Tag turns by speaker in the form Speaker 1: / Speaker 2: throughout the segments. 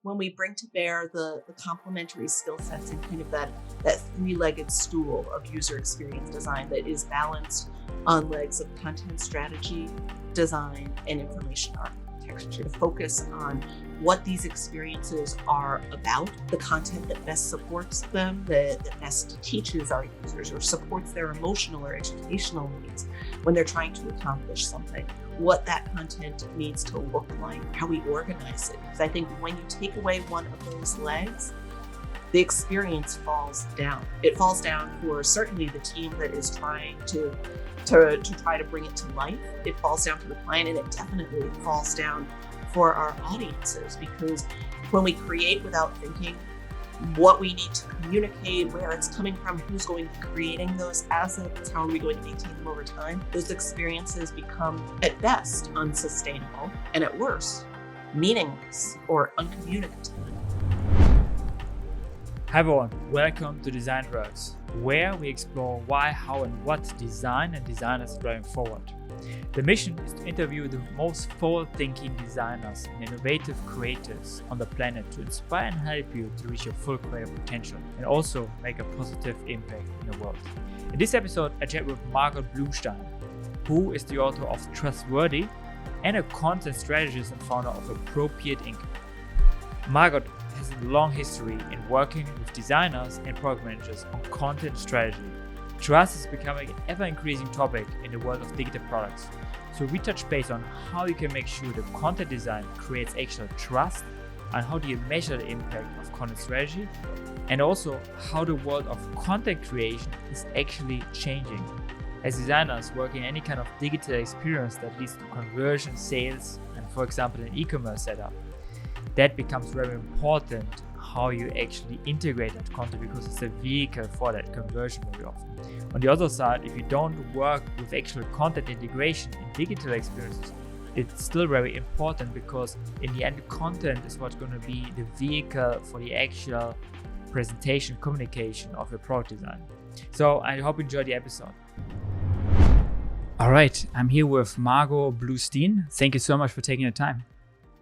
Speaker 1: when we bring to bear the complementary skill sets and kind of that three-legged stool of user experience design that is balanced on legs of content strategy, design, and information architecture to focus on what these experiences are about, the content that best supports them, that best teaches our users or supports their emotional or educational needs when they're trying to accomplish something, what that content needs to look like, how we organize it. Because I think when you take away one of those legs, the experience falls down. It falls down for certainly the team that is trying to try to bring it to life. It falls down for the client, and it definitely falls down for our audiences, because when we create without thinking what we need to communicate, where it's coming from, who's going to be creating those assets, how are we going to maintain them over time, those experiences become at best unsustainable and at worst meaningless or uncommunicative.
Speaker 2: Hi everyone, welcome to Design Works, where we explore why, how and what design and designers are driving forward. The mission is to interview the most forward-thinking designers and innovative creators on the planet to inspire and help you to reach your full creative potential and also make a positive impact in the world. In this episode, I chat with Margot Bloomstein, who is the author of Trustworthy and a content strategist and founder of Appropriate Inc. Margot has a long history in working with designers and product managers on content strategy. Trust is becoming an ever-increasing topic in the world of digital products. So we touch base on how you can make sure the content design creates actual trust, and how do you measure the impact of content strategy, and also how the world of content creation is actually changing. As designers working any kind of digital experience that leads to conversion, sales, and for example an e-commerce setup, that becomes very important how you actually integrate that content, because it's a vehicle for that conversion very often. On the other side, if you don't work with actual content integration in digital experiences, it's still very important, because in the end, content is what's going to be the vehicle for the actual presentation, communication of your product design. So I hope you enjoyed the episode. All right, I'm here with Margot Bloomstein. Thank you so much for taking the time.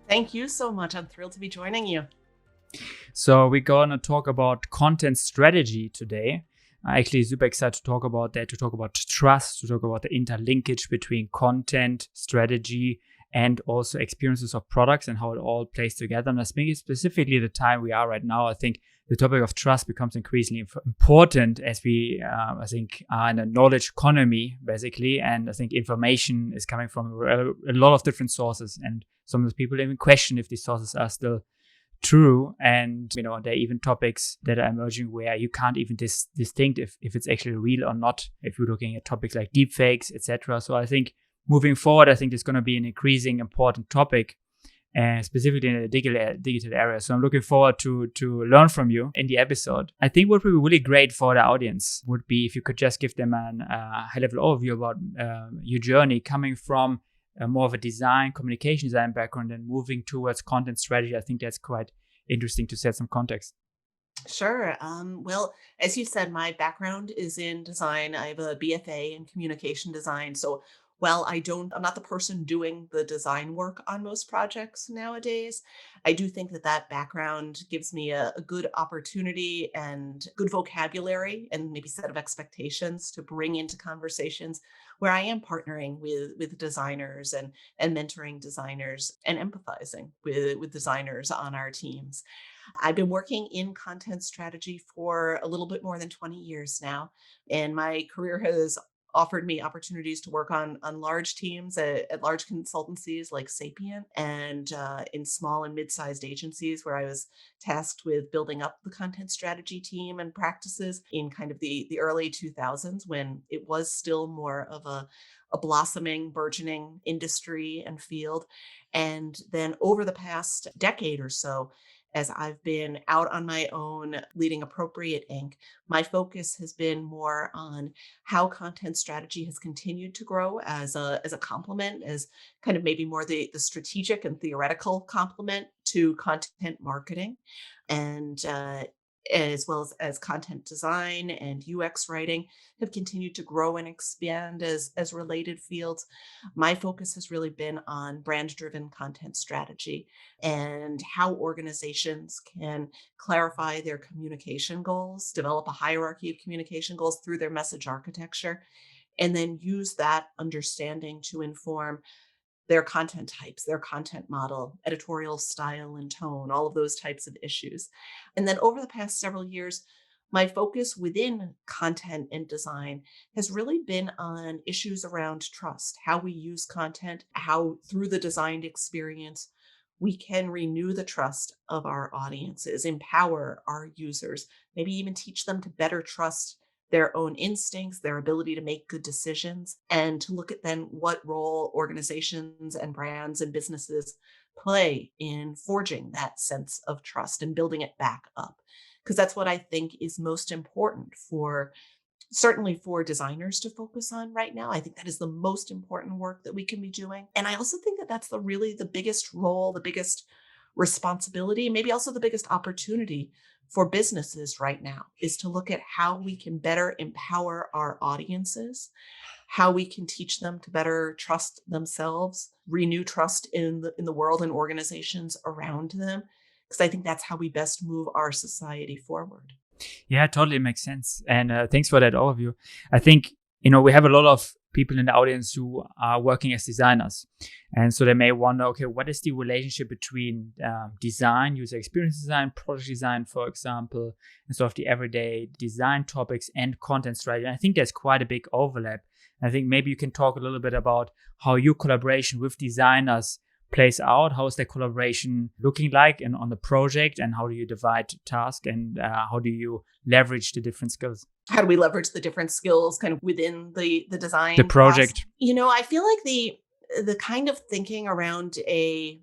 Speaker 1: Thank you so much. I'm thrilled to be joining you.
Speaker 2: So we're going to talk about content strategy today. I'm actually super excited to talk about that, to talk about trust, to talk about the interlinkage between content, strategy, and also experiences of products and how it all plays together. And I think specifically the time we are right now, I think the topic of trust becomes increasingly important as we, I think, are in a knowledge economy, basically. And I think information is coming from a lot of different sources. And some of the people even question if these sources are still true. And, there are even topics that are emerging where you can't even distinct if it's actually real or not, if you're looking at topics like deepfakes, etc. So I think moving forward, I think it's going to be an increasing important topic, specifically in the digital area. So I'm looking forward to learn from you in the episode. I think what would be really great for the audience would be if you could just give them a high-level overview about your journey coming from more of a communication design background and moving towards content strategy. I think that's quite interesting to set some context.
Speaker 1: Sure. Well, as you said, my background is in design. I have a BFA in communication design. So while I'm not the person doing the design work on most projects nowadays, I do think that background gives me a good opportunity and good vocabulary and maybe set of expectations to bring into conversations where I am partnering with designers and mentoring designers and empathizing with designers on our teams. I've been working in content strategy for a little bit more than 20 years now, and my career has offered me opportunities to work on large teams at large consultancies like Sapient, and in small and mid-sized agencies where I was tasked with building up the content strategy team and practices in kind of the early 2000s, when it was still more of a blossoming, burgeoning industry and field. And then over the past decade or so, as I've been out on my own leading Appropriate Inc., my focus has been more on how content strategy has continued to grow as a complement, as kind of maybe more the strategic and theoretical complement to content marketing. And as well as content design and UX writing have continued to grow and expand as related fields. My focus has really been on brand driven content strategy and how organizations can clarify their communication goals, develop a hierarchy of communication goals through their message architecture, and then use that understanding to inform their content types, their content model, editorial style and tone, all of those types of issues. And then over the past several years, my focus within content and design has really been on issues around trust, how we use content, how through the designed experience, we can renew the trust of our audiences, empower our users, maybe even teach them to better trust their own instincts, their ability to make good decisions, and to look at then what role organizations and brands and businesses play in forging that sense of trust and building it back up. Because that's what I think is most important for certainly for designers to focus on right now. I think that is the most important work that we can be doing. And I also think that that's the biggest role, the biggest responsibility, maybe also the biggest opportunity for businesses right now is to look at how we can better empower our audiences, how we can teach them to better trust themselves, renew trust in the world and organizations around them, because I think that's how we best move our society forward.
Speaker 2: Yeah, totally makes sense. And thanks for that overview. I think, we have a lot of people in the audience who are working as designers. And so they may wonder, okay, what is the relationship between design, user experience design, product design, for example, and sort of the everyday design topics and content strategy? And I think there's quite a big overlap. I think maybe you can talk a little bit about how your collaboration with designers plays out. How is the collaboration looking like and on the project, and how do you divide task, and how do you leverage the different skills?
Speaker 1: How do we leverage the different skills kind of within the
Speaker 2: The
Speaker 1: design process?
Speaker 2: project.
Speaker 1: I feel like the kind of thinking around a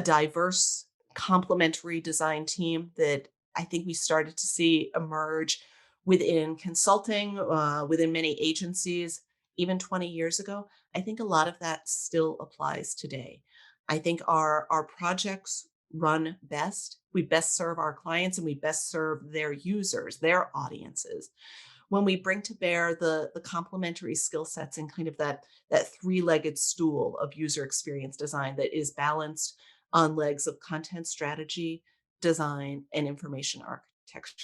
Speaker 1: diverse complementary design team that I think we started to see emerge within consulting, within many agencies, even 20 years ago. I think a lot of that still applies today. I think our projects run best. We best serve our clients and we best serve their users, their audiences when we bring to bear the complementary skill sets and kind of that three-legged stool of user experience design that is balanced on legs of content strategy, design, and information architecture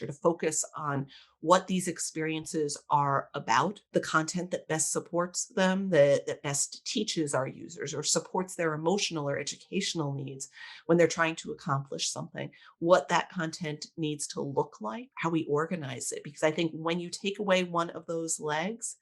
Speaker 1: to focus on what these experiences are about, the content that best supports them, that best teaches our users or supports their emotional or educational needs when they're trying to accomplish something, what that content needs to look like, how we organize it. Because I think when you take away one of those legs,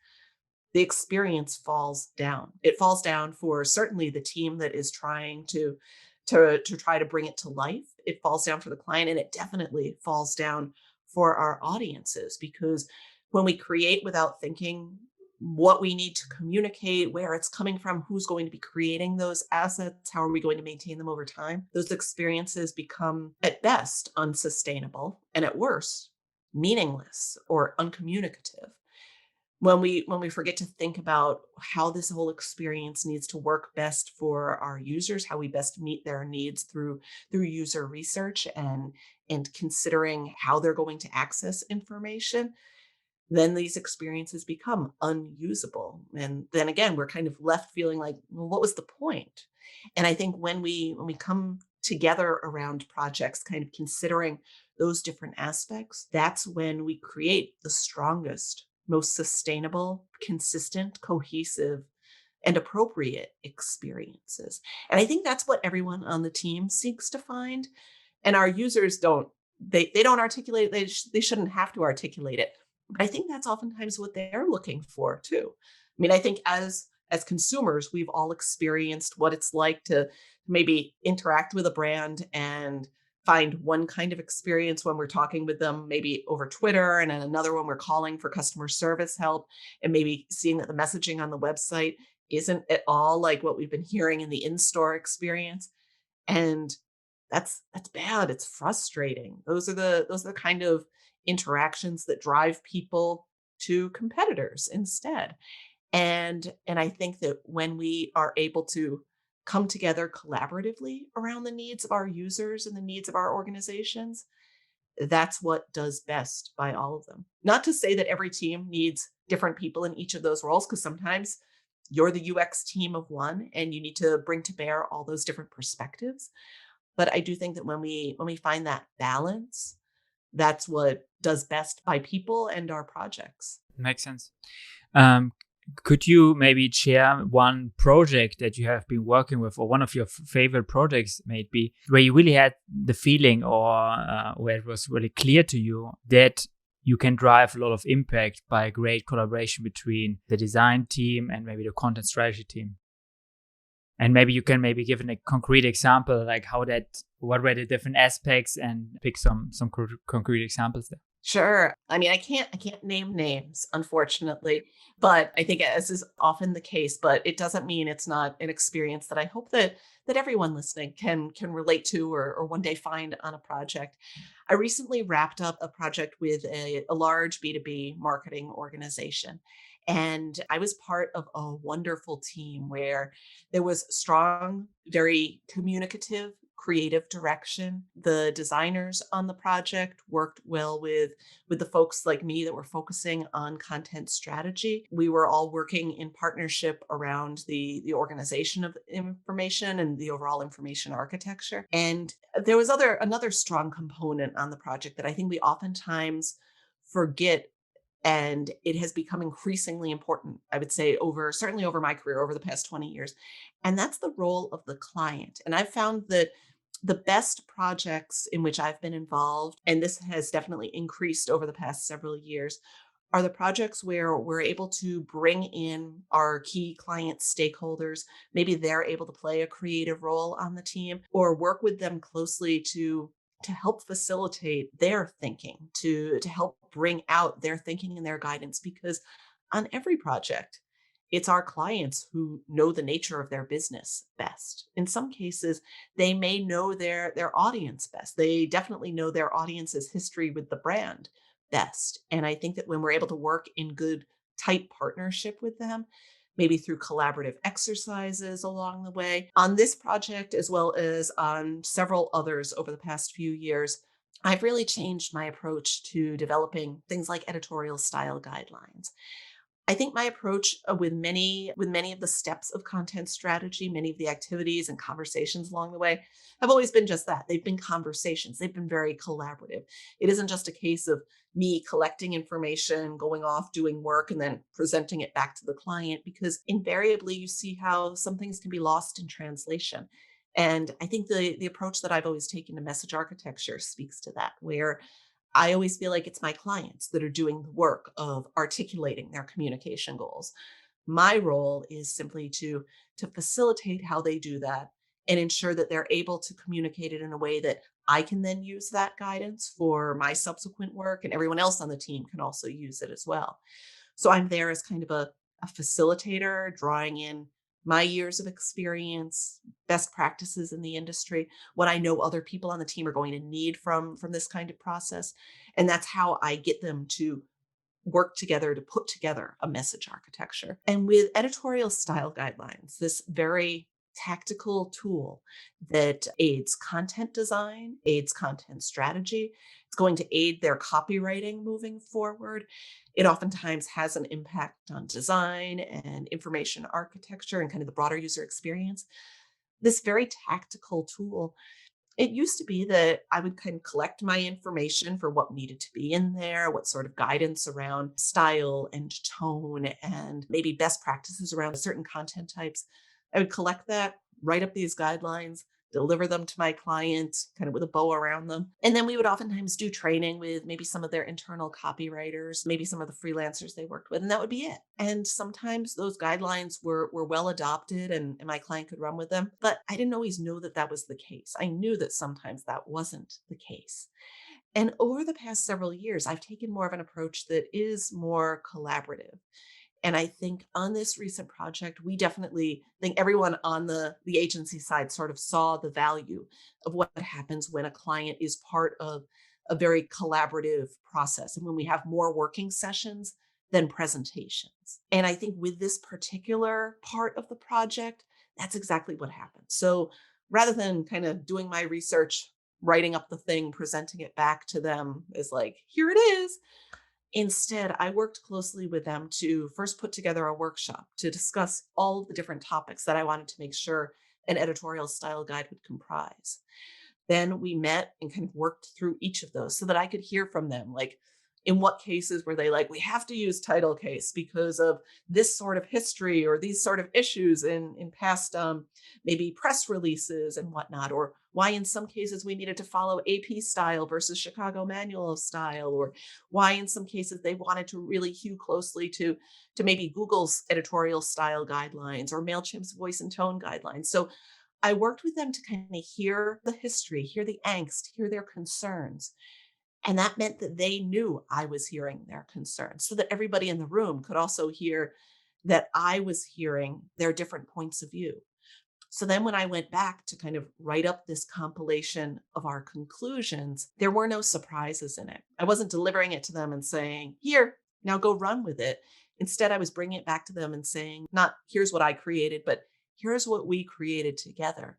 Speaker 1: the experience falls down. It falls down for certainly the team that is trying to try to bring it to life. It falls down for the client, and it definitely falls down for our audiences because when we create without thinking what we need to communicate, where it's coming from, who's going to be creating those assets, how are we going to maintain them over time, those experiences become at best unsustainable and at worst meaningless or uncommunicative when we forget to think about how this whole experience needs to work best for our users, how we best meet their needs through user research and considering how they're going to access information, then these experiences become unusable. And then again, we're kind of left feeling like, well, what was the point? And I think when we come together around projects, kind of considering those different aspects, that's when we create the strongest, most sustainable, consistent, cohesive, and appropriate experiences. And I think that's what everyone on the team seeks to find. And our users they don't articulate they shouldn't have to articulate it. But I think that's oftentimes what they're looking for too. I mean, I think as consumers, we've all experienced what it's like to maybe interact with a brand and find one kind of experience when we're talking with them, maybe over Twitter, and then another when we're calling for customer service help, and maybe seeing that the messaging on the website isn't at all like what we've been hearing in the in-store experience. And that's bad. It's frustrating. Those are the kind of interactions that drive people to competitors instead. And I think that when we are able to come together collaboratively around the needs of our users and the needs of our organizations, that's what does best by all of them. Not to say that every team needs different people in each of those roles, because sometimes you're the UX team of one and you need to bring to bear all those different perspectives. But I do think that when we find that balance, that's what does best by people and our projects.
Speaker 2: Makes sense. Um, could you maybe share one project that you have been working with, or one of your favorite projects, maybe, where you really had the feeling, or where it was really clear to you that you can drive a lot of impact by a great collaboration between the design team and maybe the content strategy team? And maybe you can maybe give a concrete example, like what were the different aspects, and pick some concrete examples there.
Speaker 1: Sure. I mean, I can't name names, unfortunately, but I think as is often the case, but it doesn't mean it's not an experience that I hope that everyone listening can relate to or one day find on a project. I recently wrapped up a project with a large B2B marketing organization. And I was part of a wonderful team where there was strong, very communicative, creative direction. The designers on the project worked well with the folks like me that were focusing on content strategy. We were all working in partnership around the organization of information and the overall information architecture. And there was another strong component on the project that I think we oftentimes forget, and it has become increasingly important, I would say, certainly over my career over the past 20 years, and that's the role of the client. And I've found that the best projects in which I've been involved, and this has definitely increased over the past several years, are the projects where we're able to bring in our key client stakeholders. Maybe they're able to play a creative role on the team, or work with them closely to help facilitate their thinking, to help bring out their thinking and their guidance, because on every project, it's our clients who know the nature of their business best. In some cases, they may know their audience best. They definitely know their audience's history with the brand best. And I think that when we're able to work in good, tight partnership with them, maybe through collaborative exercises along the way, on this project, as well as on several others over the past few years, I've really changed my approach to developing things like editorial style guidelines. I think my approach with many of the steps of content strategy, many of the activities and conversations along the way have always been just that. They've been conversations. They've been very collaborative. It isn't just a case of me collecting information, going off, doing work, and then presenting it back to the client, because invariably you see how some things can be lost in translation. And I think the approach that I've always taken to message architecture speaks to that, where I always feel like it's my clients that are doing the work of articulating their communication goals. My role is simply to facilitate how they do that and ensure that they're able to communicate it in a way that I can then use that guidance for my subsequent work, and everyone else on the team can also use it as well. So I'm there as kind of a facilitator, drawing in my years of experience, best practices in the industry, what I know other people on the team are going to need from this kind of process. And that's how I get them to work together to put together a message architecture. And with editorial style guidelines, this very tactical tool that aids content design, aids content strategy, it's going to aid their copywriting moving forward. It oftentimes has an impact on design and information architecture and kind of the broader user experience. This very tactical tool, it used to be that I would kind of collect my information for what needed to be in there, what sort of guidance around style and tone, and maybe best practices around certain content types. I would collect that, write up these guidelines, deliver them to my client, kind of with a bow around them. And then we would oftentimes do training with maybe some of their internal copywriters, maybe some of the freelancers they worked with, and that would be it. And sometimes those guidelines were well adopted, and my client could run with them. But I didn't always know that that was the case. I knew that sometimes that wasn't the case. And over the past several years, I've taken more of an approach that is more collaborative. And I think on this recent project, we definitely think everyone on the agency side sort of saw the value of what happens when a client is part of a very collaborative process, and when we have more working sessions than presentations. And I think with this particular part of the project, that's exactly what happened. So rather than kind of doing my research writing up the thing, presenting it back to them is like, here it is. Instead, I worked closely with them to first put together a workshop to discuss all of the different topics that I wanted to make sure an editorial style guide would comprise. Then we met and kind of worked through each of those so that I could hear from them. Like, in what cases were they like, we have to use title case because of this sort of history or these sort of issues in past maybe press releases and whatnot, or why in some cases we needed to follow AP style versus Chicago manual style, or why in some cases they wanted to really hew closely to maybe Google's editorial style guidelines or MailChimp's voice and tone guidelines. So I worked with them to kind of hear the history, hear the angst, hear their concerns. And that meant that they knew I was hearing their concerns so that everybody in the room could also hear that I was hearing their different points of view. So then when I went back to kind of write up this compilation of our conclusions, there were no surprises in it. I wasn't delivering it to them and saying, here, now go run with it. Instead, I was bringing it back to them and saying, not here's what I created, but here's what we created together.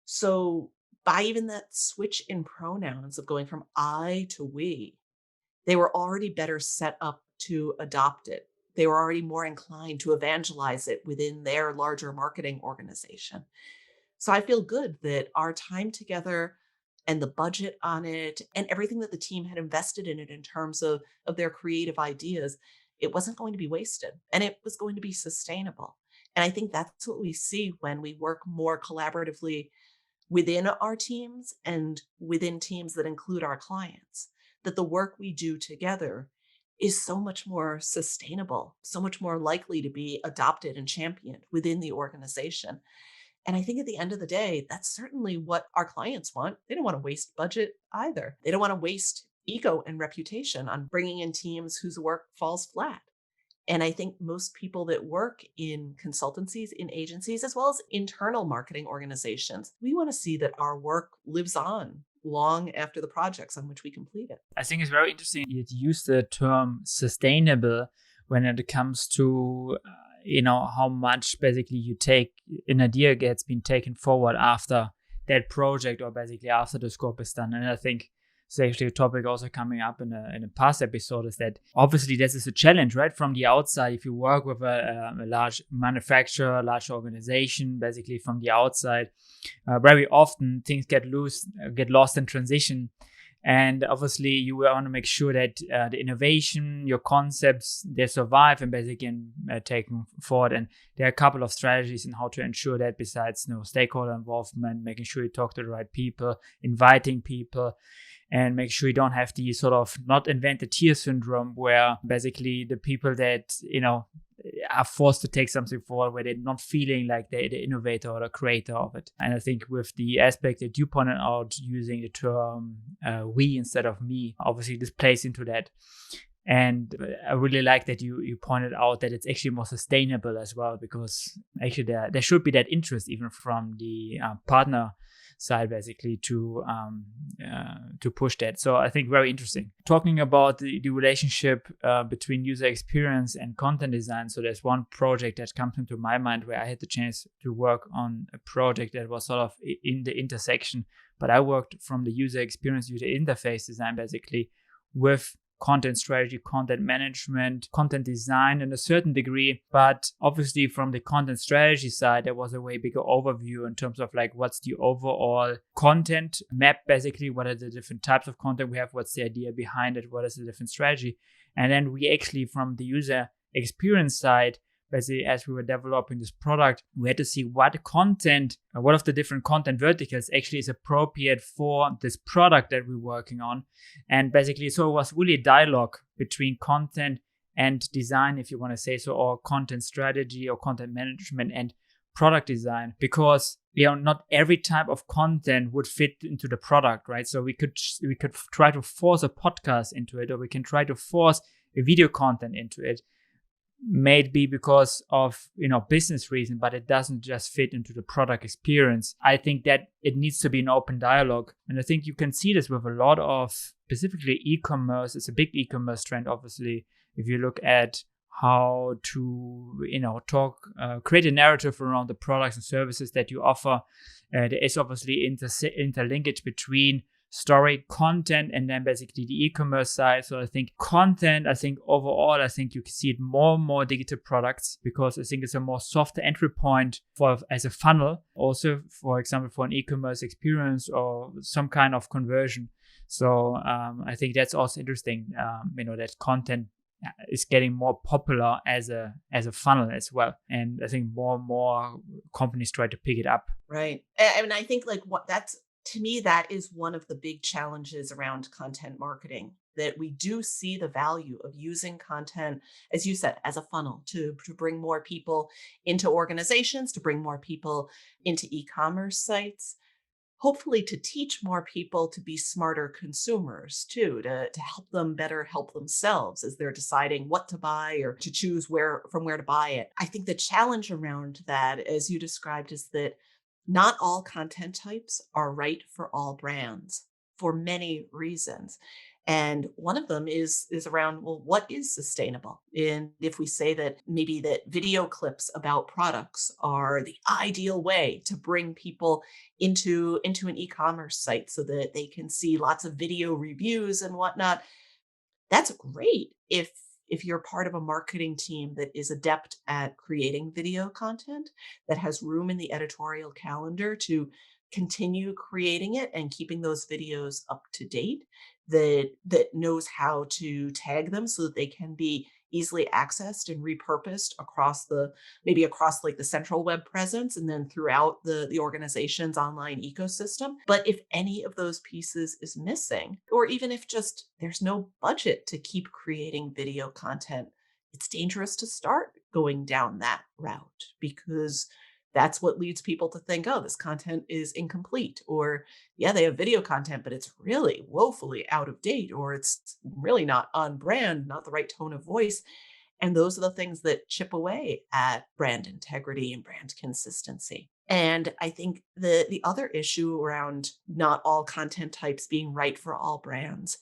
Speaker 1: So by even that switch in pronouns of going from I to we, they were already better set up to adopt it. They were already more inclined to evangelize it within their larger marketing organization. So I feel good that our time together and the budget on it and everything that the team had invested in it in terms of their creative ideas, it wasn't going to be wasted and it was going to be sustainable. And I think that's what we see when we work more collaboratively within our teams and within teams that include our clients, that the work we do together is so much more sustainable, so much more likely to be adopted and championed within the organization. And I think at the end of the day, that's certainly what our clients want. They don't want to waste budget either. They don't want to waste ego and reputation on bringing in teams whose work falls flat. And I think most people that work in consultancies, in agencies, as well as internal marketing organizations, we want to see that our work lives on long after the projects on which we complete it.
Speaker 2: I think it's very interesting you use the term sustainable when it comes to how much basically you take an idea gets been taken forward after that project or basically after the scope is done. And I think it's actually a topic also coming up in a past episode is that obviously this is a challenge, right? From the outside, if you work with a large manufacturer, large organization, basically from the outside, very often things get lost in transition. And obviously you want to make sure that the innovation, your concepts, they survive and basically taken forward. And there are a couple of strategies in how to ensure that besides stakeholder involvement, making sure you talk to the right people, inviting people, and make sure you don't have the sort of not invent the tier syndrome where basically the people that, are forced to take something forward where they're not feeling like they're the innovator or the creator of it. And I think with the aspect that you pointed out, using the term we instead of me, obviously this plays into that. And I really like that you pointed out that it's actually more sustainable as well, because actually there should be that interest even from the partner side basically to push that. So I think very interesting. Talking about the relationship between user experience and content design. So there's one project that comes into my mind where I had the chance to work on a project that was sort of in the intersection, but I worked from the user experience, user interface design basically with content strategy, content management, content design in a certain degree. But obviously from the content strategy side, there was a way bigger overview in terms of like what's the overall content map, basically, what are the different types of content we have, what's the idea behind it, what is the different strategy. And then we actually from the user experience side, basically as we were developing this product, we had to see what content, what of the different content verticals actually is appropriate for this product that we're working on. And basically, so it was really a dialogue between content and design, if you want to say so, or content strategy or content management and product design, because not every type of content would fit into the product, right? So we could try to force a podcast into it, or we can try to force a video content into it. May it be because of business reason, but it doesn't just fit into the product experience. I think that it needs to be an open dialogue, and I think you can see this with a lot of specifically e-commerce. It's a big e-commerce trend, obviously. If you look at how to, create a narrative around the products and services that you offer. There is obviously interlinkage between story, content, and then basically the e-commerce side. So I think content, overall, I think you can see it more and more digital products, because I think it's a more softer entry point as a funnel. Also, for example, for an e-commerce experience or some kind of conversion. So I think that's also interesting, that content is getting more popular as a funnel as well. And I think more and more companies try to pick it up.
Speaker 1: Right. I mean, I think to me, that is one of the big challenges around content marketing, that we do see the value of using content, as you said, as a funnel to bring more people into organizations, to bring more people into e-commerce sites, hopefully to teach more people to be smarter consumers too, to help them better help themselves as they're deciding what to buy or to choose where to buy it. I think the challenge around that, as you described, is that not all content types are right for all brands for many reasons. And one of them is around, well, what is sustainable? And if we say that maybe that video clips about products are the ideal way to bring people into an e-commerce site so that they can see lots of video reviews and whatnot, that's great if you're part of a marketing team that is adept at creating video content, that has room in the editorial calendar to continue creating it and keeping those videos up to date, that knows how to tag them so that they can be easily accessed and repurposed across like the central web presence and then throughout the organization's online ecosystem. But if any of those pieces is missing, or even if just there's no budget to keep creating video content, it's dangerous to start going down that route, because that's what leads people to think, oh, this content is incomplete, or yeah, they have video content, but it's really woefully out of date, or it's really not on brand, not the right tone of voice. And those are the things that chip away at brand integrity and brand consistency. And I think the other issue around not all content types being right for all brands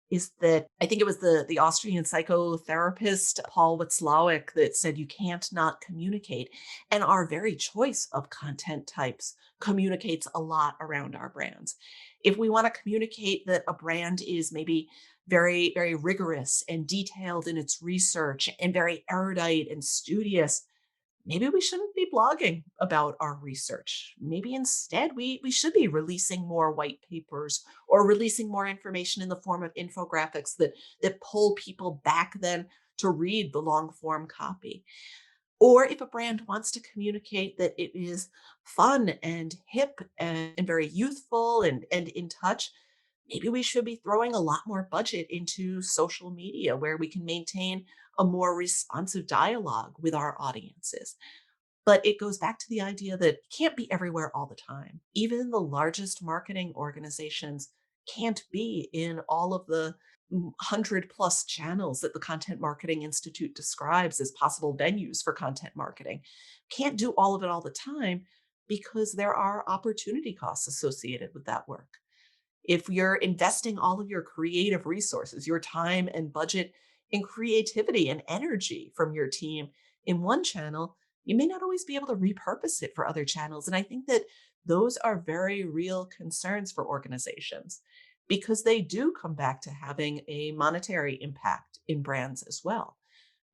Speaker 1: is that I think it was the Austrian psychotherapist Paul Watzlawick that said you can't not communicate. And our very choice of content types communicates a lot around our brands. If we want to communicate that a brand is maybe very, very rigorous and detailed in its research and very erudite and studious, maybe we shouldn't be blogging about our research. Maybe instead we should be releasing more white papers or releasing more information in the form of infographics that pull people back then to read the long form copy. Or if a brand wants to communicate that it is fun and hip and very youthful and in touch, maybe we should be throwing a lot more budget into social media where we can maintain a more responsive dialogue with our audiences. But it goes back to the idea that it can't be everywhere all the time. Even the largest marketing organizations can't be in all of the 100+ channels that the Content Marketing Institute describes as possible venues for content marketing. Can't do all of it all the time because there are opportunity costs associated with that work. If you're investing all of your creative resources, your time and budget and creativity and energy from your team in one channel, you may not always be able to repurpose it for other channels. And I think that those are very real concerns for organizations, because they do come back to having a monetary impact in brands as well.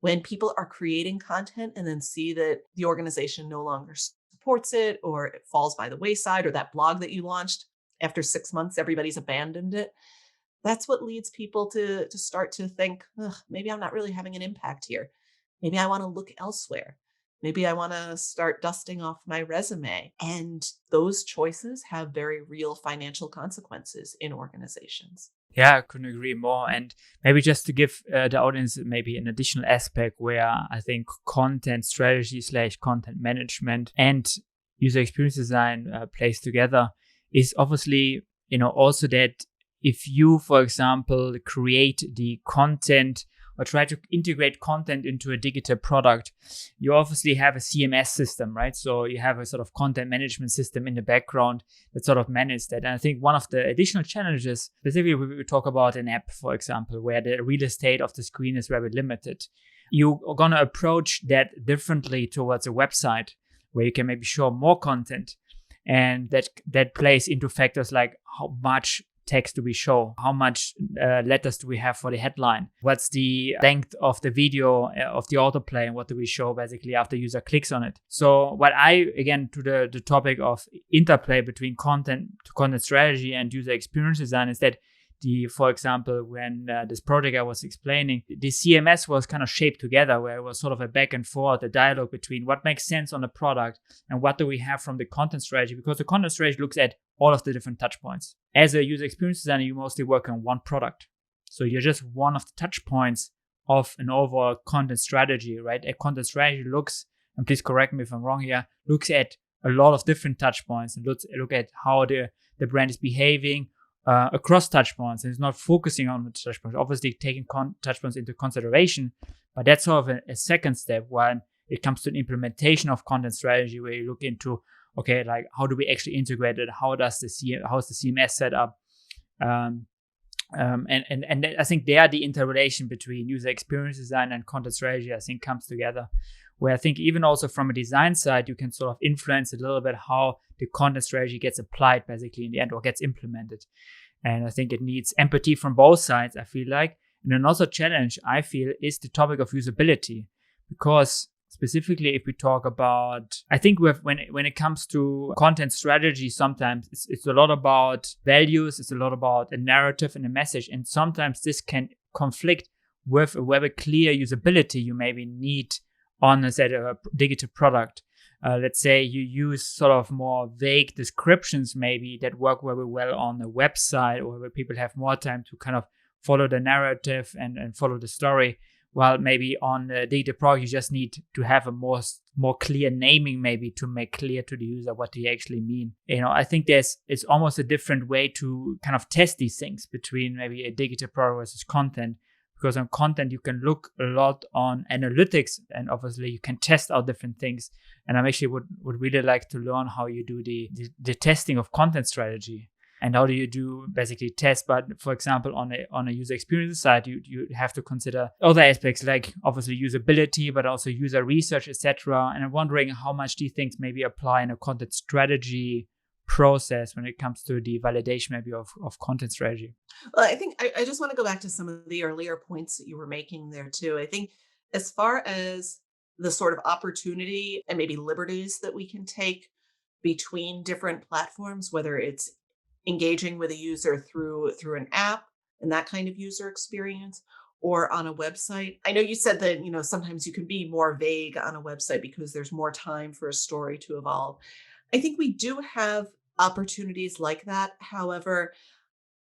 Speaker 1: When people are creating content and then see that the organization no longer supports it, or it falls by the wayside, or that blog that you launched, after 6 months, everybody's abandoned it. That's what leads people to start to think, maybe I'm not really having an impact here. Maybe I want to look elsewhere. Maybe I want to start dusting off my resume. And those choices have very real financial consequences in organizations.
Speaker 2: Yeah, I couldn't agree more. And maybe just to give the audience maybe an additional aspect where I think content strategy / content management and user experience design plays together is obviously, also that if you, for example, create the content or try to integrate content into a digital product, you obviously have a CMS system, right? So you have a sort of content management system in the background that sort of manages that. And I think one of the additional challenges, specifically we talk about an app, for example, where the real estate of the screen is very limited. you're going to approach that differently towards a website where you can maybe show more content. And that plays into factors like how much text do we show, how much letters do we have for the headline, what's the length of the video of the autoplay, and what do we show basically after user clicks on it. So what I, again, to the topic of interplay between content strategy and user experience design, is that for example, when this project I was explaining, the CMS was kind of shaped together, where it was sort of a back and forth, a dialogue between what makes sense on the product and what do we have from the content strategy, because the content strategy looks at all of the different touch points. As a user experience designer, you mostly work on one product. So you're just one of the touch points of an overall content strategy, right? A content strategy looks, and please correct me if I'm wrong here, looks at a lot of different touch points and look at how the brand is behaving across touch points, and it's not focusing on the touch points, obviously taking touch points into consideration, but that's sort of a second step when it comes to an implementation of content strategy, where you look into, okay, like how do we actually integrate it? How is the CMS set up? And I think there the interrelation between user experience design and content strategy, I think, comes together. Where I think even also from a design side, you can sort of influence a little bit how the content strategy gets applied basically in the end, or gets implemented. And I think it needs empathy from both sides, I feel like. And another challenge I feel is the topic of usability, because specifically if we talk about, I think when it comes to content strategy, sometimes it's a lot about values, it's a lot about a narrative and a message, and sometimes this can conflict with a very clear usability you maybe need on a digital product. Let's say you use sort of more vague descriptions maybe that work very well on a website, or where people have more time to kind of follow the narrative and follow the story. While maybe on the digital product, you just need to have a more clear naming maybe to make clear to the user what they actually mean. I think it's almost a different way to kind of test these things between maybe a digital product versus content. Because on content, you can look a lot on analytics, and obviously you can test out different things. And I actually would really like to learn how you do the testing of content strategy, and how do you do basically test. But for example, on a user experience side, you have to consider other aspects like obviously usability, but also user research, etc. And I'm wondering how much these things maybe apply in a content strategy process when it comes to the validation maybe of content strategy.
Speaker 1: Well, I think I just want to go back to some of the earlier points that you were making there too. I think as far as the sort of opportunity and maybe liberties that we can take between different platforms, whether it's engaging with a user through an app and that kind of user experience, or on a website. I know you said that, sometimes you can be more vague on a website because there's more time for a story to evolve. I think we do have opportunities like that. However,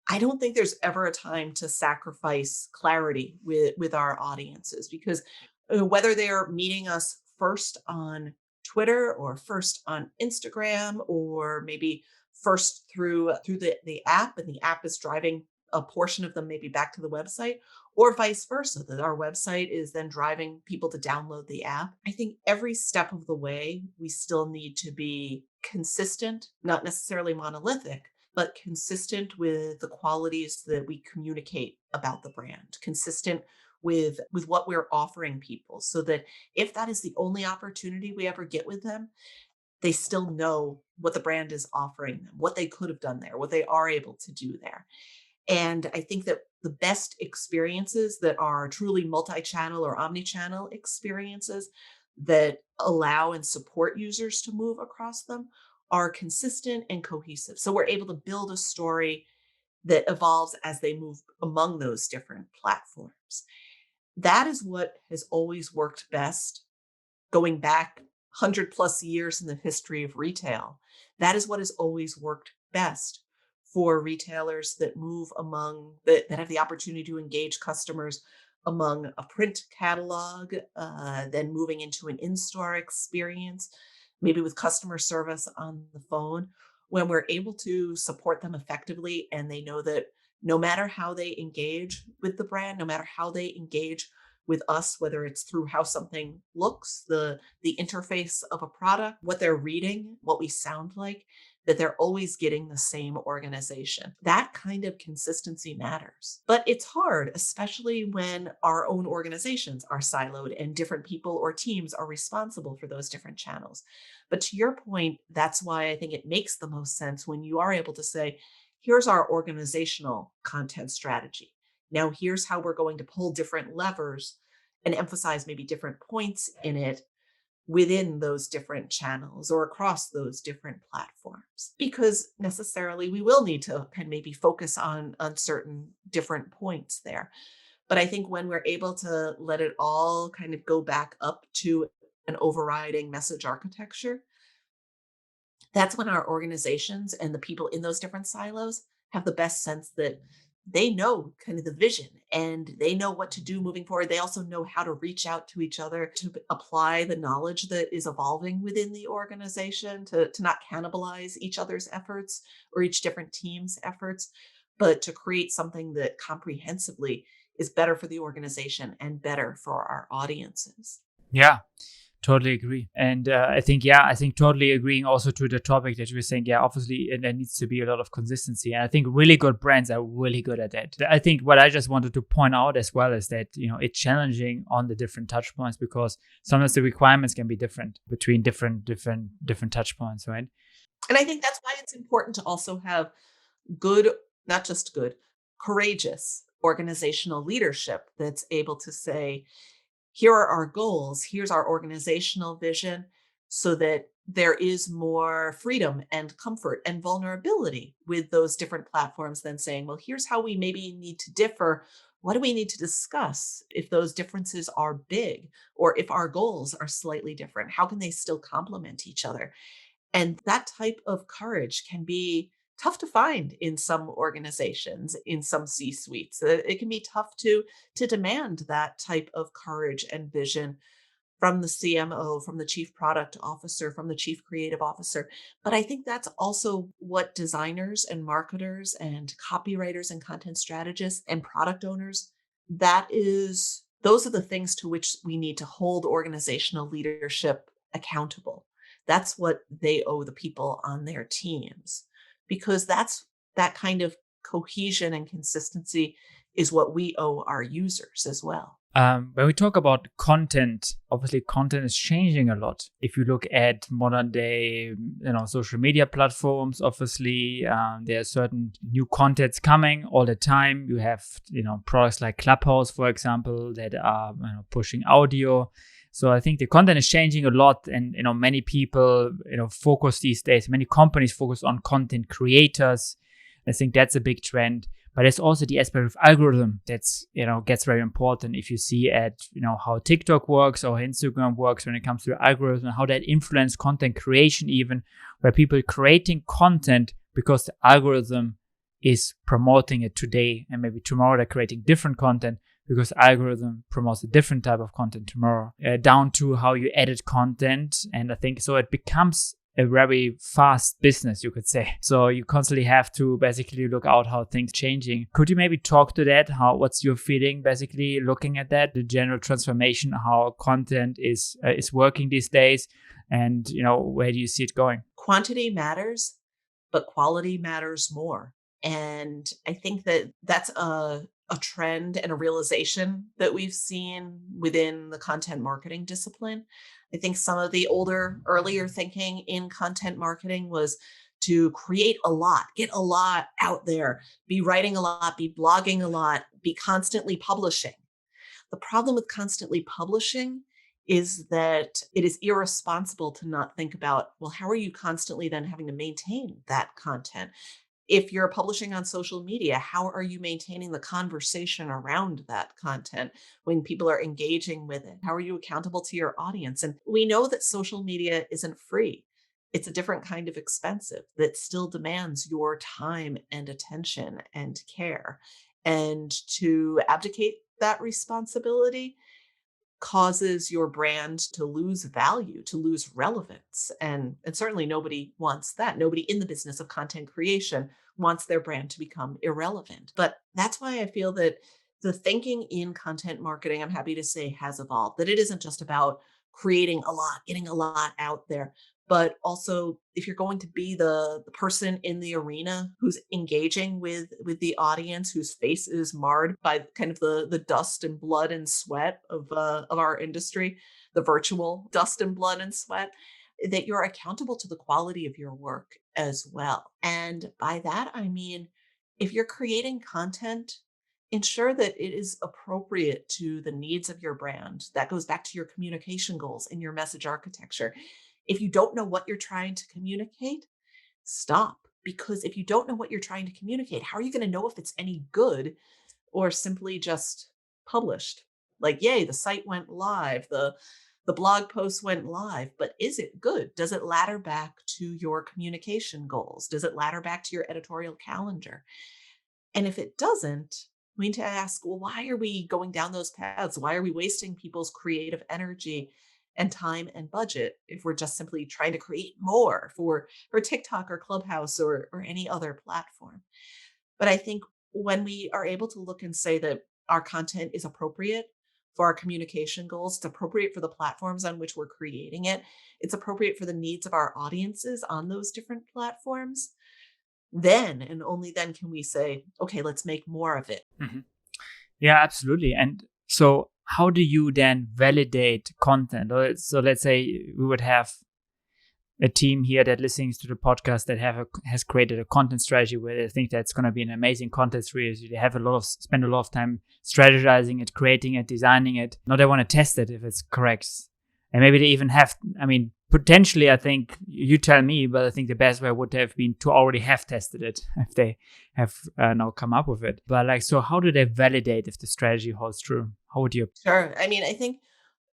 Speaker 1: I don't think there's ever a time to sacrifice clarity with our audiences, because whether they're meeting us first on Twitter or first on Instagram, or maybe first through the app, and the app is driving a portion of them maybe back to the website, or vice versa, that our website is then driving people to download the app. I think every step of the way, we still need to be consistent, not necessarily monolithic, but consistent with the qualities that we communicate about the brand, consistent with what we're offering people, so that if that is the only opportunity we ever get with them, they still know what the brand is offering them, what they could have done there, what they are able to do there. And I think that the best experiences that are truly multi-channel or omni-channel experiences that allow and support users to move across them are consistent and cohesive. So we're able to build a story that evolves as they move among those different platforms. That is what has always worked best, going back 100 plus years in the history of retail. That is what has always worked best for retailers that move that have the opportunity to engage customers among a print catalog, then moving into an in-store experience, maybe with customer service on the phone. When we're able to support them effectively, and they know that no matter how they engage with the brand, no matter how they engage with us, whether it's through how something looks, the interface of a product, what they're reading, what we sound like, that they're always getting the same organization. That kind of consistency matters. But it's hard, especially when our own organizations are siloed and different people or teams are responsible for those different channels. But to your point, that's why I think it makes the most sense when you are able to say, here's our organizational content strategy. Now, here's how we're going to pull different levers and emphasize maybe different points in it within those different channels or across those different platforms, because necessarily we will need to kind of maybe focus on certain different points there. But I think when we're able to let it all kind of go back up to an overriding message architecture, that's when our organizations and the people in those different silos have the best sense that they know kind of the vision and they know what to do moving forward. They also know how to reach out to each other to apply the knowledge that is evolving within the organization to not cannibalize each other's efforts or each different team's efforts, but to create something that comprehensively is better for the organization and better for our audiences.
Speaker 2: Yeah, totally agree. And I think totally agreeing also to the topic that you were saying. Yeah, obviously, there needs to be a lot of consistency. And I think really good brands are really good at that. I think what I just wanted to point out as well is that, it's challenging on the different touch points because sometimes the requirements can be different between different touch points, right?
Speaker 1: And I think that's why it's important to also have good, not just good, courageous organizational leadership that's able to say, here are our goals, here's our organizational vision, so that there is more freedom and comfort and vulnerability with those different platforms than saying, well, here's how we maybe need to differ. What do we need to discuss if those differences are big or if our goals are slightly different? How can they still complement each other? And that type of courage can be tough to find in some organizations, in some C-suites. It can be tough to demand that type of courage and vision from the CMO, from the chief product officer, from the chief creative officer. But I think that's also what designers and marketers and copywriters and content strategists and product owners, those are the things to which we need to hold organizational leadership accountable. That's what they owe the people on their teams, because that kind of cohesion and consistency is what we owe our users as well.
Speaker 2: When we talk about content, obviously content is changing a lot. If you look at modern day, social media platforms, obviously there are certain new contents coming all the time. You have, products like Clubhouse, for example, that are pushing audio. So I think the content is changing a lot, and many people focus these days. Many companies focus on content creators. I think that's a big trend. But there's also the aspect of algorithm that's, gets very important. If you see at, how TikTok works or Instagram works when it comes to algorithm, how that influence content creation, even where people creating content because the algorithm is promoting it today, and maybe tomorrow they're creating different content because algorithm promotes a different type of content tomorrow, down to how you edit content. And I think so it becomes a very fast business, you could say. So you constantly have to basically look out how things changing. Could you maybe talk to that? What's your feeling basically looking at that, the general transformation, how content is working these days, and where do you see it going?
Speaker 1: Quantity matters, but quality matters more. And I think that that's a trend and a realization that we've seen within the content marketing discipline. I think some of the earlier thinking in content marketing was to create a lot, get a lot out there, be writing a lot, be blogging a lot, be constantly publishing. The problem with constantly publishing is that it is irresponsible to not think about, well, how are you constantly then having to maintain that content? If you're publishing on social media, how are you maintaining the conversation around that content when people are engaging with it? How are you accountable to your audience? And we know that social media isn't free. It's a different kind of expensive that still demands your time and attention and care. And to abdicate that responsibility causes your brand to lose value, to lose relevance. And certainly nobody wants that. Nobody in the business of content creation wants their brand to become irrelevant. But that's why I feel that the thinking in content marketing, I'm happy to say, has evolved, that it isn't just about creating a lot, getting a lot out there, But also, if you're going to be the person in the arena who's engaging with the audience, whose face is marred by kind of the dust and blood and sweat of our industry, the virtual dust and blood and sweat, that you're accountable to the quality of your work as well. And by that, I mean, if you're creating content, ensure that it is appropriate to the needs of your brand. That goes back to your communication goals and your message architecture. If you don't know what you're trying to communicate, stop. Because if you don't know what you're trying to communicate, how are you going to know if it's any good or simply just published? Like, yay, the site went live, the blog post went live, but is it good? Does it ladder back to your communication goals? Does it ladder back to your editorial calendar? And if it doesn't, we need to ask, well, why are we going down those paths? Why are we wasting people's creative energy and time and budget if we're just simply trying to create more for TikTok or Clubhouse or any other platform? But I think when we are able to look and say that our content is appropriate for our communication goals, it's appropriate for the platforms on which we're creating it, it's appropriate for the needs of our audiences on those different platforms, then and only then can we say, okay, let's make more of it.
Speaker 2: Mhm. Yeah, absolutely. And so, how do you then validate content? So, let's say we would have a team here that listens to the podcast that has created a content strategy where they think that's going to be an amazing content strategy. They have spend a lot of time strategizing it, creating it, designing it. Now they want to test it if it's correct, and maybe they even have. I mean, potentially, I think you tell me, but I think the best way would have been to already have tested it if they have now come up with it. But like, so how do they validate if the strategy holds true? How would you?
Speaker 1: Sure. I mean, I think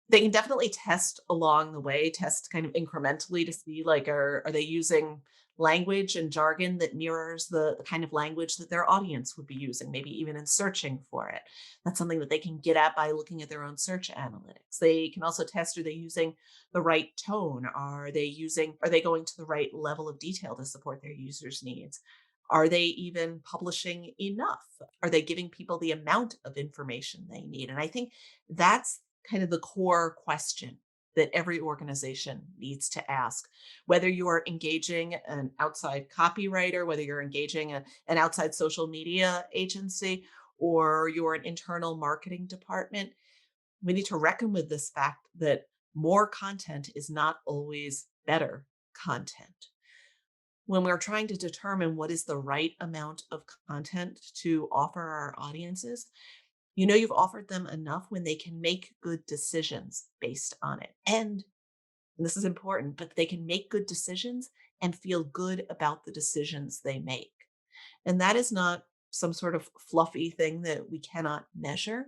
Speaker 1: they can definitely test along the way, test kind of incrementally to see like are they using language and jargon that mirrors the kind of language that their audience would be using, maybe even in searching for it. That's something that they can get at by looking at their own search analytics. They can also test, are they using the right tone? Are they going to the right level of detail to support their users' needs? Are they even publishing enough? Are they giving people the amount of information they need? And I think that's kind of the core question that every organization needs to ask. Whether you are engaging an outside copywriter, whether you're engaging an outside social media agency, or you're an internal marketing department, we need to reckon with this fact that more content is not always better content. When we're trying to determine what is the right amount of content to offer our audiences, you know you've offered them enough when they can make good decisions based on it. And this is important, but they can make good decisions and feel good about the decisions they make. And that is not some sort of fluffy thing that we cannot measure,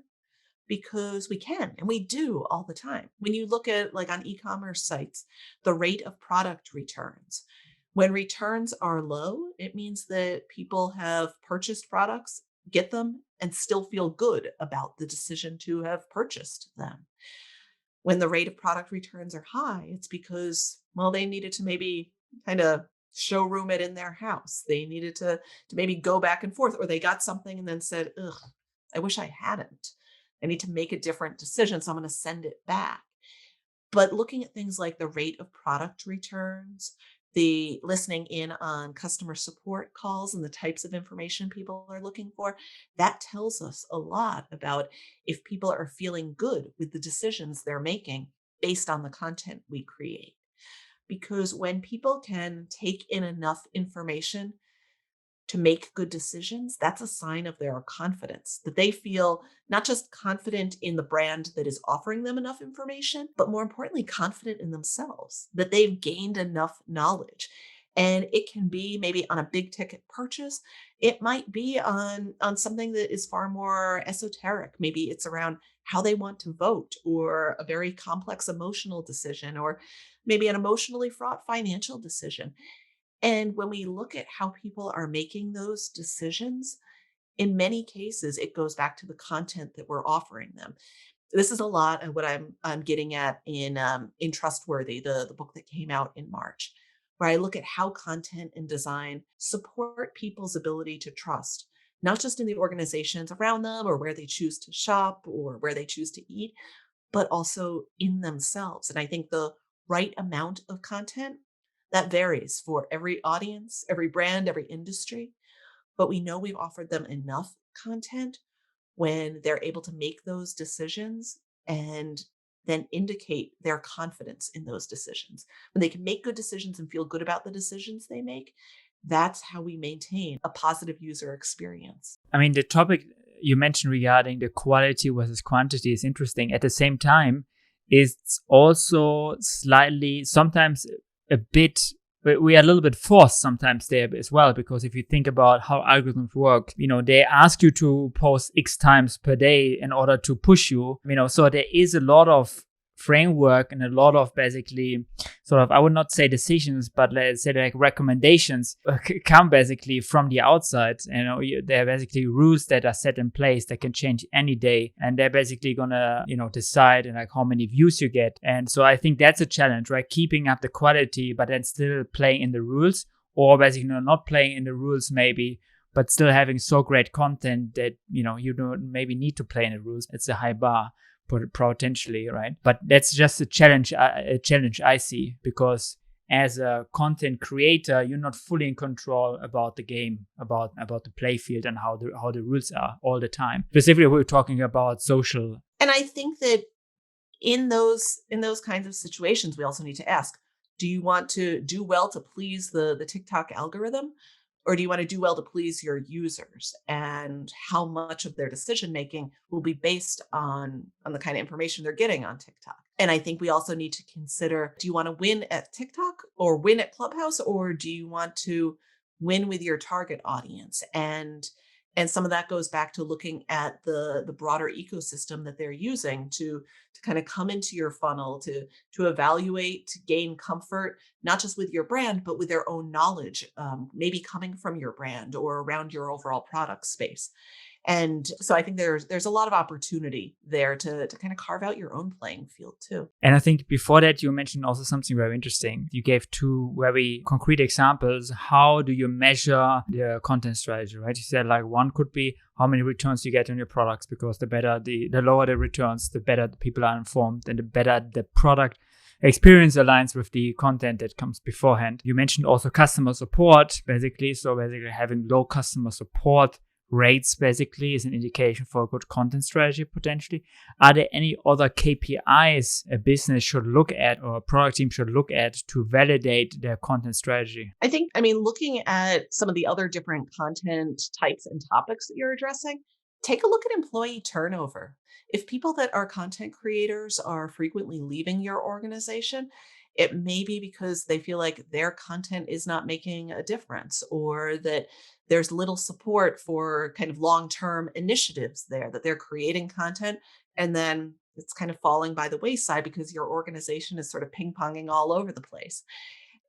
Speaker 1: because we can and we do all the time. When you look at like on e-commerce sites, the rate of product returns. When returns are low, it means that people have purchased products, get them, and still feel good about the decision to have purchased them. When the rate of product returns are high, it's because, well, they needed to maybe kind of showroom it in their house. They needed to maybe go back and forth, or they got something and then said, ugh, I wish I hadn't. I need to make a different decision, so I'm going to send it back. But looking at things like the rate of product returns, the listening in on customer support calls and the types of information people are looking for, that tells us a lot about if people are feeling good with the decisions they're making based on the content we create. Because when people can take in enough information to make good decisions, that's a sign of their confidence, that they feel not just confident in the brand that is offering them enough information, but more importantly, confident in themselves, that they've gained enough knowledge. And it can be maybe on a big ticket purchase. It might be on something that is far more esoteric. Maybe it's around how they want to vote, or a very complex emotional decision, or maybe an emotionally fraught financial decision. And when we look at how people are making those decisions, in many cases, it goes back to the content that we're offering them. This is a lot of what I'm getting at in Trustworthy, the book that came out in March, where I look at how content and design support people's ability to trust, not just in the organizations around them or where they choose to shop or where they choose to eat, but also in themselves. And I think the right amount of content That varies for every audience, every brand, every industry, but we know we've offered them enough content when they're able to make those decisions and then indicate their confidence in those decisions. When they can make good decisions and feel good about the decisions they make, that's how we maintain a positive user experience.
Speaker 2: I mean, the topic you mentioned regarding the quality versus quantity is interesting. At the same time, it's also slightly, sometimes a bit, we are a little bit forced sometimes there as well, because if you think about how algorithms work, they ask you to post X times per day in order to push you, so there is a lot of framework and a lot of basically sort of, I would not say decisions, but let's say like recommendations come basically from the outside. They're basically rules that are set in place that can change any day, and they're basically gonna decide like how many views you get. And so I think that's a challenge, right? Keeping up the quality but then still playing in the rules, or basically not playing in the rules maybe, but still having so great content that you don't maybe need to play in the rules. It's a high bar potentially, right? But that's just a challenge I see, because as a content creator, you're not fully in control about the game, about the play field and how the rules are all the time. Specifically, we're talking about social.
Speaker 1: And I think that in those kinds of situations, we also need to ask, do you want to do well to please the TikTok algorithm? Or do you want to do well to please your users? And how much of their decision making will be based on the kind of information they're getting on TikTok? And I think we also need to consider, do you want to win at TikTok or win at Clubhouse, or do you want to win with your target audience? And some of that goes back to looking at the broader ecosystem that they're using to kind of come into your funnel, to evaluate, to gain comfort, not just with your brand, but with their own knowledge, maybe coming from your brand or around your overall product space. And so I think there's a lot of opportunity there to kind of carve out your own playing field too.
Speaker 2: And I think before that, you mentioned also something very interesting. You gave two very concrete examples. How do you measure the content strategy, right? You said like one could be how many returns you get on your products, because the better the lower the returns, the better the people are informed and the better the product experience aligns with the content that comes beforehand. You mentioned also customer support, basically. So basically having low customer support rates basically is an indication for a good content strategy potentially. Are there any other KPIs a business should look at or a product team should look at to validate their content strategy?
Speaker 1: I mean, looking at some of the other different content types and topics that you're addressing, take a look at employee turnover. If people that are content creators are frequently leaving your organization, it may be because they feel like their content is not making a difference, or that there's little support for kind of long-term initiatives there, that they're creating content and then it's kind of falling by the wayside because your organization is sort of ping-ponging all over the place.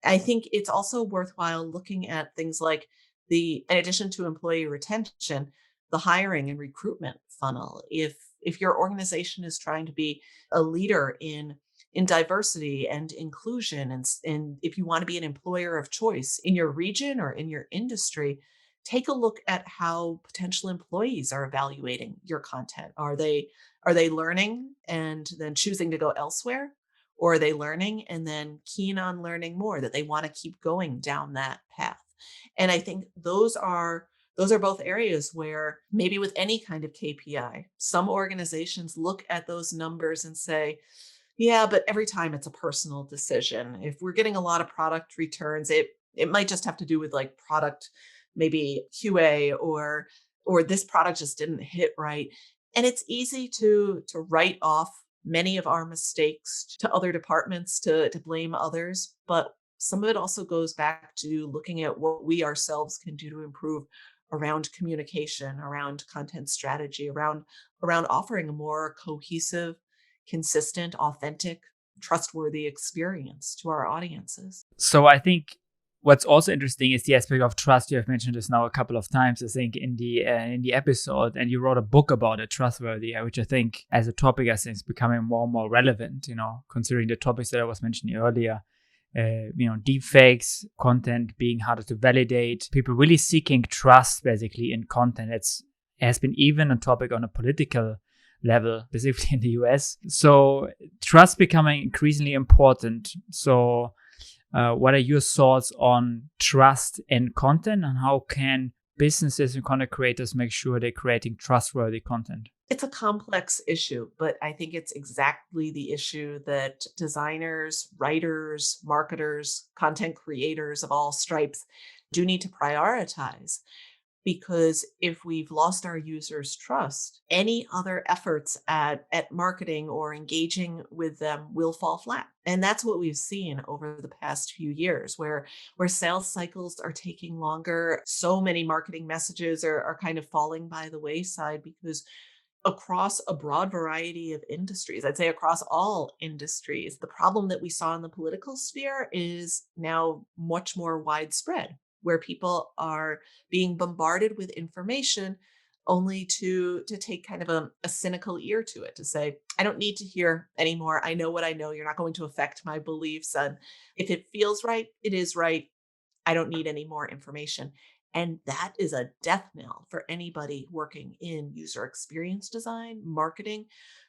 Speaker 1: I think it's also worthwhile looking at things like in addition to employee retention, the hiring and recruitment funnel. If your organization is trying to be a leader in diversity and inclusion, and if you want to be an employer of choice in your region or in your industry, take a look at how potential employees are evaluating your content. Are they learning and then choosing to go elsewhere? Or are they learning and then keen on learning more, that they want to keep going down that path? And I think those are both areas where maybe with any kind of KPI, some organizations look at those numbers and say, yeah, but every time it's a personal decision. If we're getting a lot of product returns, it might just have to do with like product, maybe QA, or this product just didn't hit right. And it's easy to write off many of our mistakes to other departments, to blame others. But some of it also goes back to looking at what we ourselves can do to improve around communication, around content strategy, around offering a more cohesive, consistent, authentic, trustworthy experience to our audiences.
Speaker 2: So I think what's also interesting is the aspect of trust. You have mentioned this now a couple of times, I think, in the episode, and you wrote a book about it, Trustworthy, which I think as a topic, I think is becoming more and more relevant, considering the topics that I was mentioning earlier. Deepfakes, content being harder to validate, people really seeking trust basically in content. It has been even a topic on a political level, specifically in the US. So trust becoming increasingly important. So What are your thoughts on trust and content, and how can businesses and content creators make sure they're creating trustworthy content?
Speaker 1: It's a complex issue, but I think it's exactly the issue that designers, writers, marketers, content creators of all stripes do need to prioritize. Because if we've lost our users' trust, any other efforts at marketing or engaging with them will fall flat. And that's what we've seen over the past few years, where sales cycles are taking longer. So many marketing messages are kind of falling by the wayside because across a broad variety of industries, I'd say across all industries, the problem that we saw in the political sphere is now much more widespread, where people are being bombarded with information only to take kind of a cynical ear to it, to say, I don't need to hear anymore. I know what I know. You're not going to affect my beliefs. And if it feels right, it is right. I don't need any more information. And that is a death knell for anybody working in user experience design, marketing,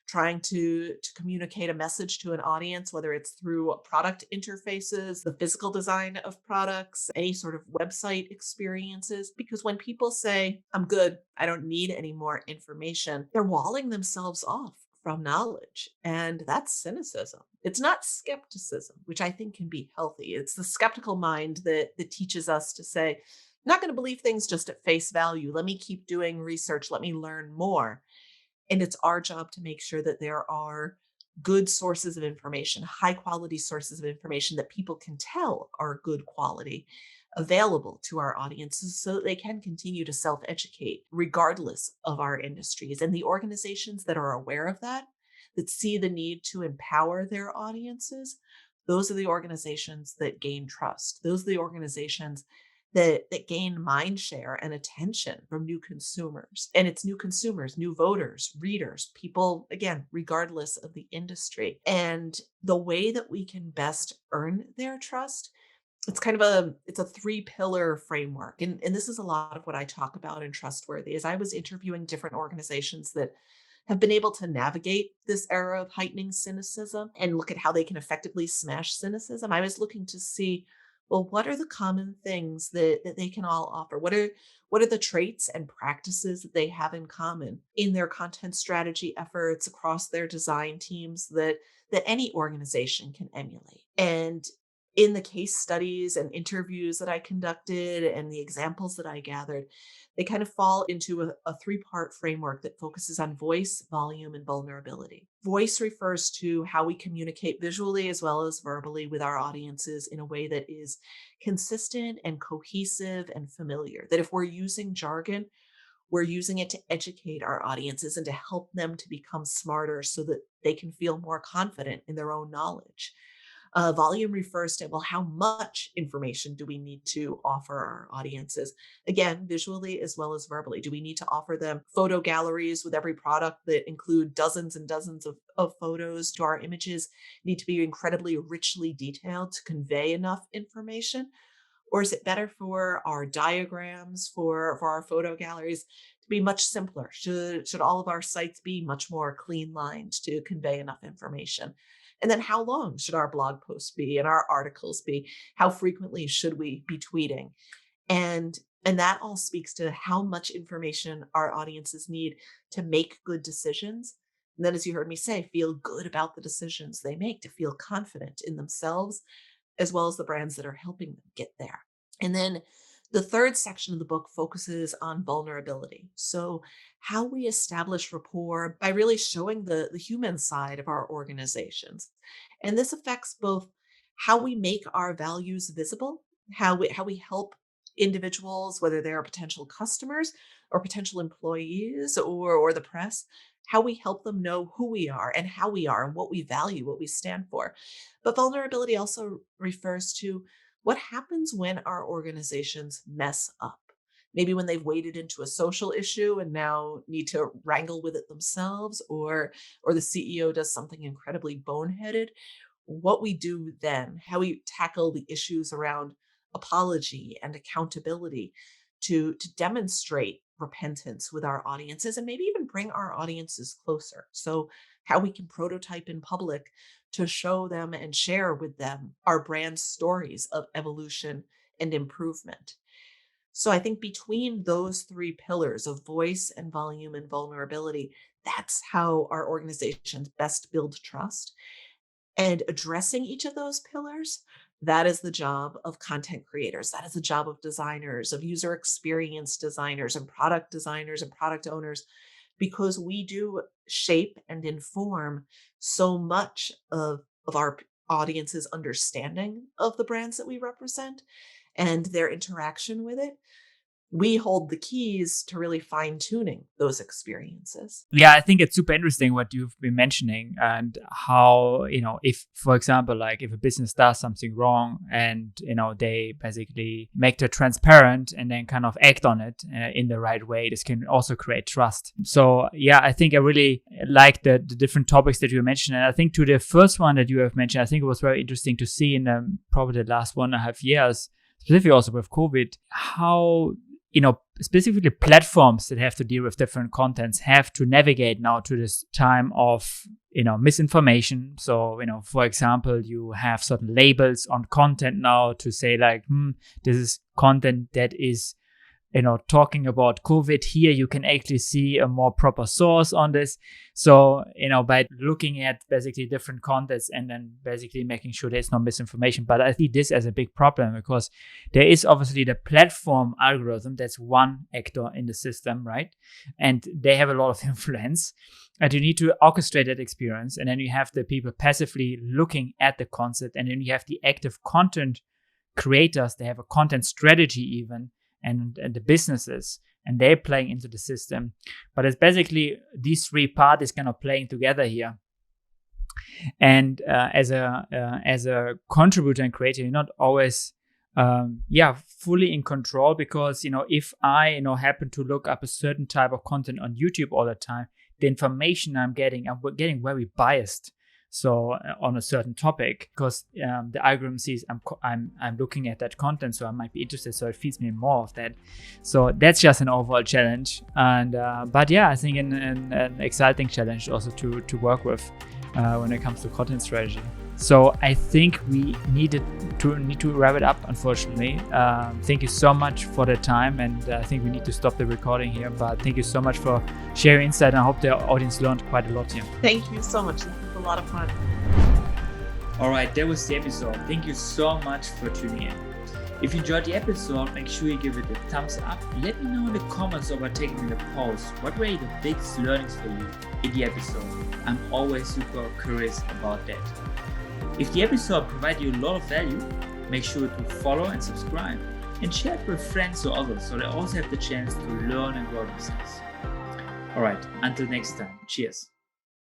Speaker 1: trying to communicate a message to an audience, whether it's through product interfaces, the physical design of products, any sort of website experiences. Because when people say, I'm good, I don't need any more information, they're walling themselves off from knowledge. And that's cynicism. It's not skepticism, which I think can be healthy. It's the skeptical mind that teaches us to say, I'm not going to believe things just at face value. Let me keep doing research. Let me learn more. And it's our job to make sure that there are good sources of information, high quality sources of information that people can tell are good quality available to our audiences so that they can continue to self educate regardless of our industries. And the organizations that are aware of that, that see the need to empower their audiences, those are the organizations that gain trust. Those are the organizations that gain mind share and attention from new consumers. And it's new consumers, new voters, readers, people, again, regardless of the industry. And the way that we can best earn their trust, it's kind of it's a three-pillar framework. And this is a lot of what I talk about in Trustworthy. As I was interviewing different organizations that have been able to navigate this era of heightening cynicism and look at how they can effectively smash cynicism, I was looking to see, well, what are the common things that they can all offer? What are the traits and practices that they have in common in their content strategy efforts across their design teams that any organization can emulate? And in the case studies and interviews that I conducted and the examples that I gathered, they kind of fall into a three-part framework that focuses on voice, volume, and vulnerability. Voice refers to how we communicate visually as well as verbally with our audiences in a way that is consistent and cohesive and familiar. That if we're using jargon, we're using it to educate our audiences and to help them to become smarter so that they can feel more confident in their own knowledge. Volume refers to, well, how much information do we need to offer our audiences? Again, visually as well as verbally. Do we need to offer them photo galleries with every product that include dozens and dozens of photos? Do our images need to be incredibly richly detailed to convey enough information? Or is it better for our diagrams, for our photo galleries to be much simpler? Should all of our sites be much more clean lined to convey enough information? And then how long should our blog posts be and our articles be? How frequently should we be tweeting? And that all speaks to how much information our audiences need to make good decisions. And then, as you heard me say, feel good about the decisions they make, to feel confident in themselves as well as the brands that are helping them get there. And then the third section of the book focuses on vulnerability. So, how we establish rapport by really showing the human side of our organizations. And this affects both how we make our values visible, how we help individuals, whether they're potential customers or potential employees or the press, how we help them know who we are and how we are and what we value, what we stand for. But vulnerability also refers to what happens when our organizations mess up. Maybe when they've waded into a social issue and now need to wrangle with it themselves, or the CEO does something incredibly boneheaded. What we do then, how we tackle the issues around apology and accountability to demonstrate repentance with our audiences and maybe even bring our audiences closer. So, how we can prototype in public to show them and share with them our brand stories of evolution and improvement. So, I think between those three pillars of voice and volume and vulnerability, that's how our organizations best build trust. And addressing each of those pillars, that is the job of content creators. That is the job of designers, of user experience designers and product owners, because we do shape and inform so much of our audience's understanding of the brands that we represent and their interaction with it. We hold the keys to really fine tuning those experiences.
Speaker 2: Yeah, I think it's super interesting what you've been mentioning and how, if, for example, like if a business does something wrong and, they basically make it transparent and then kind of act on it in the right way, this can also create trust. So yeah, I think I really like the different topics that you mentioned. And I think to the first one that you have mentioned, I think it was very interesting to see in probably the last 1.5 years, specifically also with COVID, how specifically platforms that have to deal with different contents have to navigate now to this time of, misinformation. So, for example, you have certain labels on content now to say like, this is content that is, talking about COVID. Here you can actually see a more proper source on this. So, by looking at basically different contents and then basically making sure there's no misinformation. But I see this as a big problem because there is obviously the platform algorithm. That's one actor in the system, right? And they have a lot of influence. And you need to orchestrate that experience. And then you have the people passively looking at the concept. And then you have the active content creators. They have a content strategy even. And the businesses, and they're playing into the system. But it's basically these three parties kind of playing together here. And as a contributor and creator, you're not always fully in control, because if I happen to look up a certain type of content on YouTube all the time, the information I'm getting very biased. So on a certain topic, because the algorithm sees I'm looking at that content, so I might be interested, so it feeds me more of that. So that's just an overall challenge, and but yeah, I think an exciting challenge also to work with when it comes to content strategy. So I think we need to wrap it up, unfortunately. Thank you so much for the time, and I think we need to stop the recording here. But thank you so much for sharing insight, and I hope the audience learned quite a lot here.
Speaker 1: Thank you so much. This was a lot of fun.
Speaker 2: All right, that was the episode. Thank you so much for tuning in. If you enjoyed the episode, make sure you give it a thumbs up. Let me know in the comments or by taking in the post what were the biggest learnings for you in the episode. I'm always super curious about that. If the episode provided you a lot of value, make sure to follow and subscribe, and share it with friends or others so they also have the chance to learn and grow themselves. Alright, until next time, cheers.